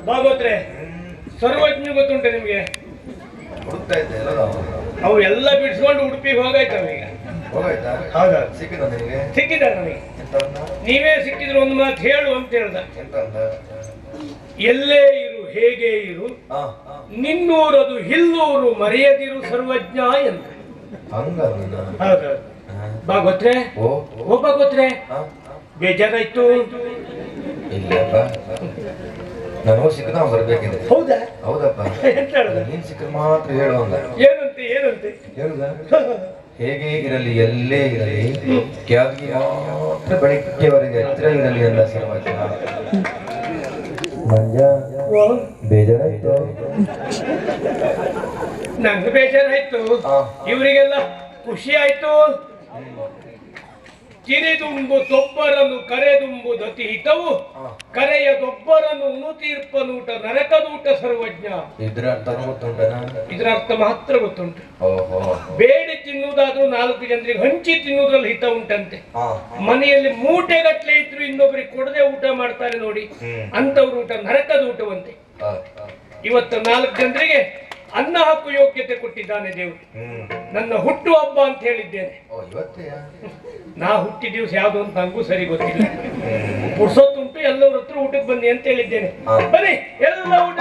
ಬಾಗೋತ್ರೆ ಸರ್ವಜ್ಞ ಗೊತ್ತುಂಟೆ ನಿಮ್ಗೆ? ಹುಡುಕ್ತಾ ಇದ್ದೆ ಅವು ಎಲ್ಲ ಬಿಡಿಸ್ಕೊಂಡು ಉಡುಪಿಗೆ ಹೋಗಾಯ್ತವ ಈಗ. ಹೋಗಾಯ್ತಾ? ಹೌದಾ? ಸಿಕ್ಕಿದ ನಿಮಗೆ? ಸಿಕ್ಕಿದ್ದಾರೆ ನನಗೆ. ನೀವೇ ಸಿಕ್ಕಿದ್ರು ಒಂದು ಮಾತು ಹೇಳು ಅಂತ ಹೇಳ್ದ. ಎಲ್ಲೇ ಇರು ಹೇಗೆ ಇರು, ನಿನ್ನೂರದು ಹಿಲ್ಲೂರು ಮರೆಯದಿರು ಸರ್ವಜ್ಞ ಅಂತ. ಹೌದೌದು. ಬಾ ಗೊತ್ರೆ, ಒಬ್ಬ ಗೊತ್ರೆ ಬೇಜಾರಾಯ್ತು. ಇಲ್ಲಪ್ಪ, ನನಗೂ ಸಿಕ್ಕದ ಬರ್ಬೇಕಿದೆ. ಹೌದಾ? ಹೌದಪ್ಪ. ಎಂತ ಹೇಳ್ದ? ನೀನ್ ಸಿಕ್ಕ ಮಾತ್ರ ಹೇಳುವಂಗ. ಏನಂತೆ ಏನಂತೆ ಹೇಳುದ? ಹೇಗೆ ಇರಲಿ, ಎಲ್ಲೇ ಇರಲಿ, ಕ್ಯಾಬ್ಗೆ ಮಾತ್ರ ಬೆಳಿಗ್ಗೆವರೆಗೆ ಹತ್ರ ಇರಲಿ ಎಲ್ಲ ಸರ್ವಜ್ಞ. ಮಂಜ ಬೇಜಾರಾಯ್ತು? ನಂಗೆ ಬೇಜಾರಾಯ್ತು, ಇವರಿಗೆಲ್ಲ ಖುಷಿ ಆಯ್ತು. ಕಿರಿದುಂಬು ತೊಬ್ಬರನ್ನು ಕರೆದುಂಬುದು ಅತಿ ಹಿತವು, ಕರೆಯದೊಬ್ಬರನ್ನು ಉಣುತೀರ್ಪನೂಟ ನರಕದೂಟ ಸರ್ವಜ್ಞ. ಇದ್ರ ಅರ್ಥ ಗೊತ್ತುಂಟನ? ಇದರ ಅರ್ಥ ಮಾತ್ರ ಗೊತ್ತುಂಟು. ಬೇಡಿ ತಿನ್ನುವುದಾದ್ರೂ 4 ಜನರಿಗೆ ಹಂಚಿ ತಿನ್ನುವುದ್ರಲ್ಲಿ ಹಿತ ಉಂಟಂತೆ. ಮನೆಯಲ್ಲಿ ಮೂಟೆಗಟ್ಲೆ ಇದ್ರು ಇನ್ನೊಬ್ಬರಿಗೆ ಕೊಡದೆ ಊಟ ಮಾಡ್ತಾರೆ ನೋಡಿ, ಅಂತವ್ರ ಊಟ ನರಕದ ಊಟವಂತೆ. ಇವತ್ತು 4 ಜನರಿಗೆ ಅನ್ನ ಹಾಕು ಯೋಗ್ಯತೆ ಕೊಟ್ಟಿದ್ದಾನೆ ದೇವರು. ನನ್ನ ಹುಟ್ಟು ಹಬ್ಬ ಅಂತ ಹೇಳಿದ್ದೇನೆ. ನಾ ಹುಟ್ಟಿ ದಿವಸ ಯಾವ್ದು ಅಂತ ನಂಗೂ ಸರಿ ಗೊತ್ತಿಲ್ಲ. ಪುರ್ಸೊತ್ತುಂಟು, ಎಲ್ಲರ ಹತ್ರ ಊಟಕ್ಕೆ ಬನ್ನಿ ಅಂತ ಹೇಳಿದ್ದೇನೆ. ಬನ್ನಿ ಎಲ್ಲ ಊಟ.